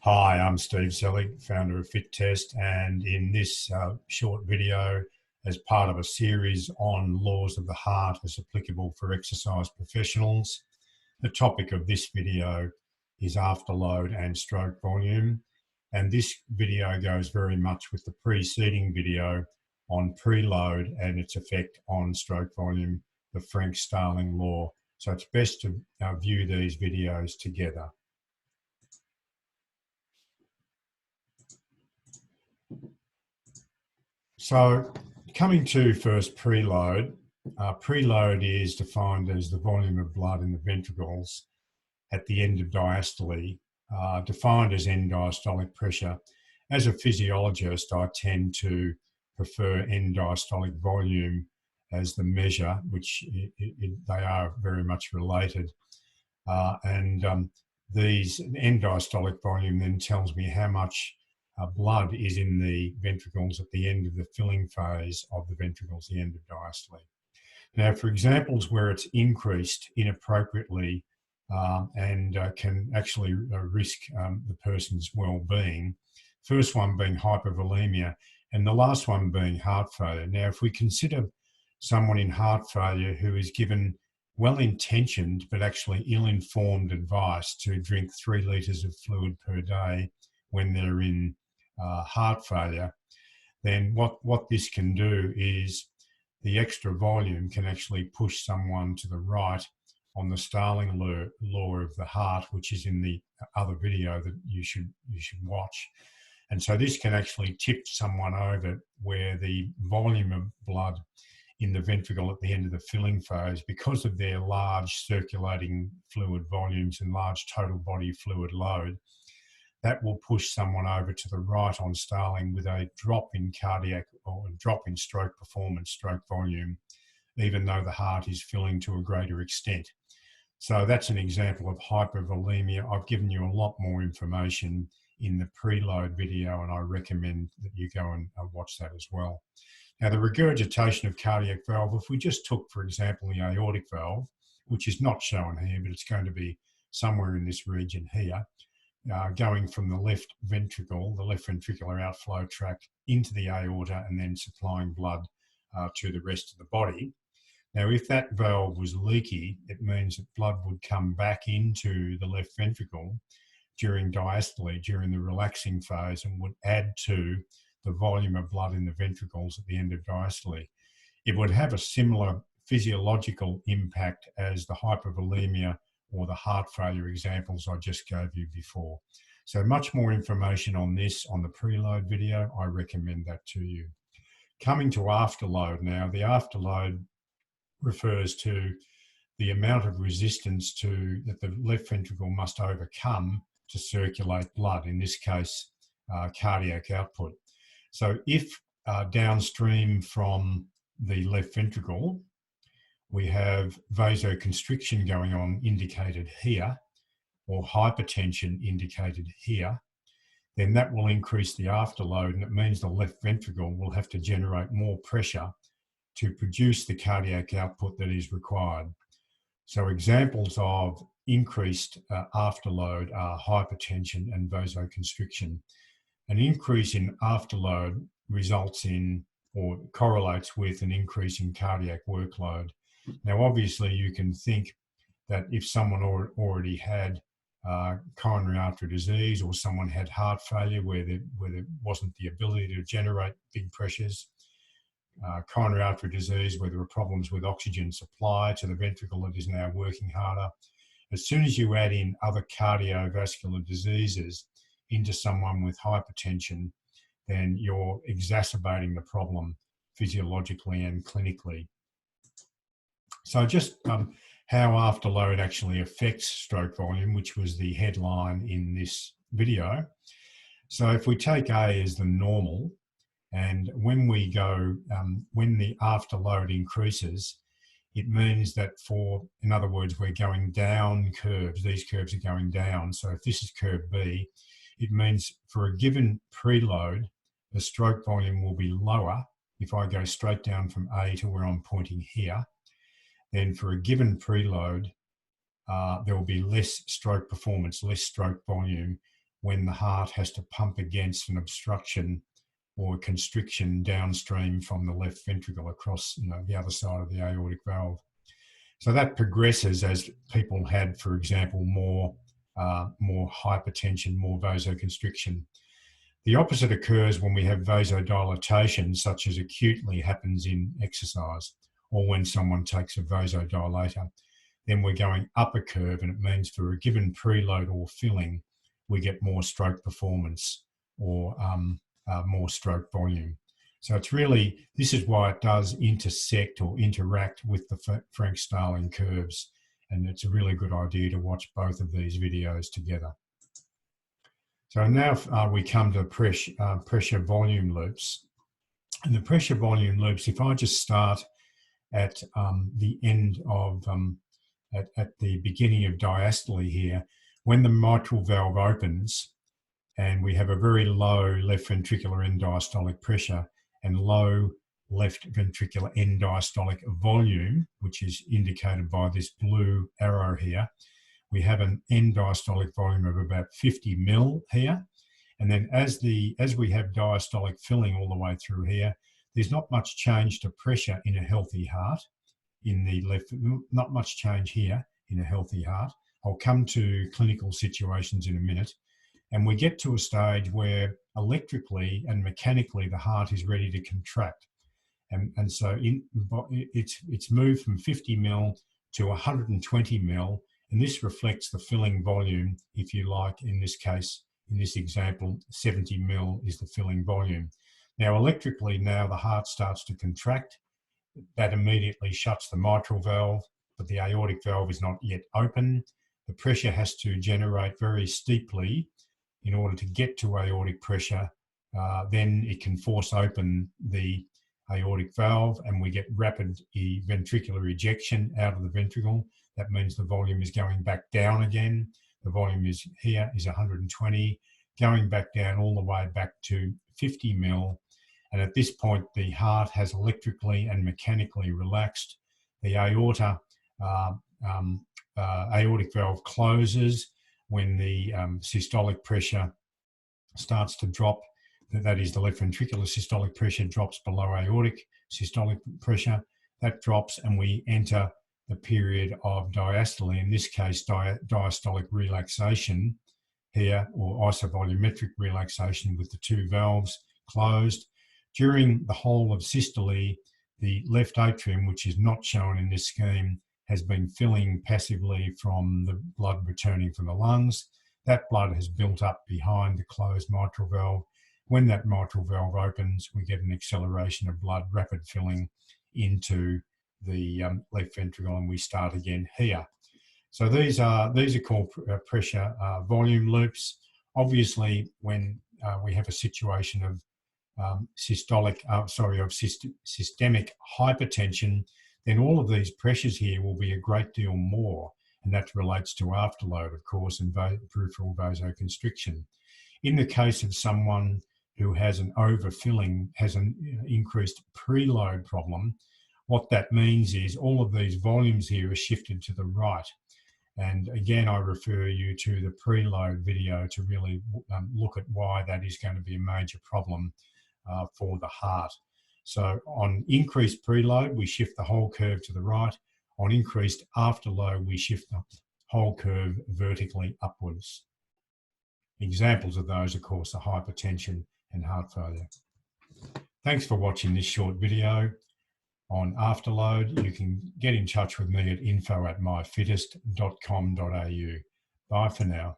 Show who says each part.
Speaker 1: Hi, I'm Steve Selig, founder of Fit Test, and in this short video, as part of a series on laws of the heart as applicable for exercise professionals, the topic of this video is afterload and stroke volume. And this video goes very much with the preceding video on preload and its effect on stroke volume, the Frank-Starling law. So it's best to view these videos together. So coming to first preload, preload is defined as the volume of blood in the ventricles at the end of diastole, defined as end diastolic pressure. As a physiologist, I tend to prefer end diastolic volume as the measure, which they are very much related. These end diastolic volume then tells me how much blood is in the ventricles at the end of the filling phase of the ventricles, the end of diastole. Now, for examples where it's increased inappropriately and can actually risk the person's well-being, first one being hypervolemia and the last one being heart failure. Now, if we consider someone in heart failure who is given well-intentioned but actually ill-informed advice to drink 3 litres of fluid per day when they're in heart failure, then what this can do is the extra volume can actually push someone to the right on the Starling law of the heart, which is in the other video that you should watch. And so this can actually tip someone over where the volume of blood in the ventricle at the end of the filling phase, because of their large circulating fluid volumes and large total body fluid load, that will push someone over to the right on Starling with a drop in cardiac or a drop in stroke performance, stroke volume, even though the heart is filling to a greater extent. So that's an example of hypervolemia. I've given you a lot more information in the preload video, and I recommend that you go and watch that as well. Now, the regurgitation of cardiac valve, if we just took, for example, the aortic valve, which is not shown here, but it's going to be somewhere in this region here, going from the left ventricle, the left ventricular outflow tract, into the aorta and then supplying blood to the rest of the body. Now, if that valve was leaky, it means that blood would come back into the left ventricle during diastole, during the relaxing phase, and would add to the volume of blood in the ventricles at the end of diastole. It would have a similar physiological impact as the hypervolemia or the heart failure examples I just gave you before. So much more information on this on the preload video. I recommend that to you. Coming to afterload now, the afterload refers to the amount of resistance that the left ventricle must overcome to circulate blood, in this case, cardiac output. So if downstream from the left ventricle, we have vasoconstriction going on indicated here, or hypertension indicated here, then that will increase the afterload, and it means the left ventricle will have to generate more pressure to produce the cardiac output that is required. So examples of increased afterload are hypertension and vasoconstriction. An increase in afterload results in or correlates with an increase in cardiac workload. Now, obviously, you can think that if someone already had coronary artery disease, or someone had heart failure where there wasn't the ability to generate big pressures, coronary artery disease where there are problems with oxygen supply to the ventricle that is now working harder. As soon as you add in other cardiovascular diseases into someone with hypertension, then you're exacerbating the problem physiologically and clinically. So just how afterload actually affects stroke volume, which was the headline in this video. So if we take A as the normal, and when we go, when the afterload increases, it means that in other words, we're going down curves. These curves are going down. So if this is curve B, it means for a given preload, the stroke volume will be lower. If I go straight down from A to where I'm pointing here, then for a given preload, there will be less stroke performance, less stroke volume, when the heart has to pump against an obstruction or constriction downstream from the left ventricle across, the other side of the aortic valve. So that progresses as people had, for example, more hypertension, more vasoconstriction. The opposite occurs when we have vasodilatation, such as acutely happens in exercise, or when someone takes a vasodilator. Then we're going up a curve, and it means for a given preload or filling, we get more stroke performance or more stroke volume. So it's really, this is why it does intersect or interact with the Frank-Starling curves. And it's a really good idea to watch both of these videos together. So now we come to pressure volume loops. And the pressure volume loops, if I just start at the end of, at the beginning of diastole here, when the mitral valve opens and we have a very low left ventricular end diastolic pressure and low left ventricular end diastolic volume, which is indicated by this blue arrow here, we have an end diastolic volume of about 50 mil here. And then as we have diastolic filling all the way through here, there's not much change to pressure in a healthy heart. In the left, not much change here in a healthy heart. I'll come to clinical situations in a minute. And we get to a stage where electrically and mechanically the heart is ready to contract. And so it's moved from 50 mil to 120 mil. And this reflects the filling volume, if you like, in this case, in this example, 70 mil is the filling volume. Now, electrically, now the heart starts to contract. That immediately shuts the mitral valve, but the aortic valve is not yet open. The pressure has to generate very steeply in order to get to aortic pressure. Then it can force open the aortic valve and we get rapid ventricular ejection out of the ventricle. That means the volume is going back down again. The volume is 120, going back down all the way back to 50 mil. And at this point, the heart has electrically and mechanically relaxed. The aortic valve closes when the systolic pressure starts to drop. That is, the left ventricular systolic pressure drops below aortic systolic pressure. That drops and we enter the period of diastole, in this case, diastolic relaxation here, or isovolumetric relaxation with the two valves closed. During the whole of systole, the left atrium, which is not shown in this scheme, has been filling passively from the blood returning from the lungs. That blood has built up behind the closed mitral valve. When that mitral valve opens, we get an acceleration of blood, rapid filling into the left ventricle, and we start again here. So these are called pressure volume loops. Obviously, when we have a situation of systemic hypertension, then all of these pressures here will be a great deal more, and that relates to afterload, of course, and peripheral vasoconstriction. In the case of someone who has an overfilling, has an increased preload problem, what that means is all of these volumes here are shifted to the right. And again, I refer you to the preload video to really look at why that is going to be a major problem for the heart. So on increased preload, we shift the whole curve to the right. On increased afterload, we shift the whole curve vertically upwards. Examples of those, of course, are hypertension and heart failure. Thanks for watching this short video on afterload. You can get in touch with me at info@myfittest.com.au. Bye for now.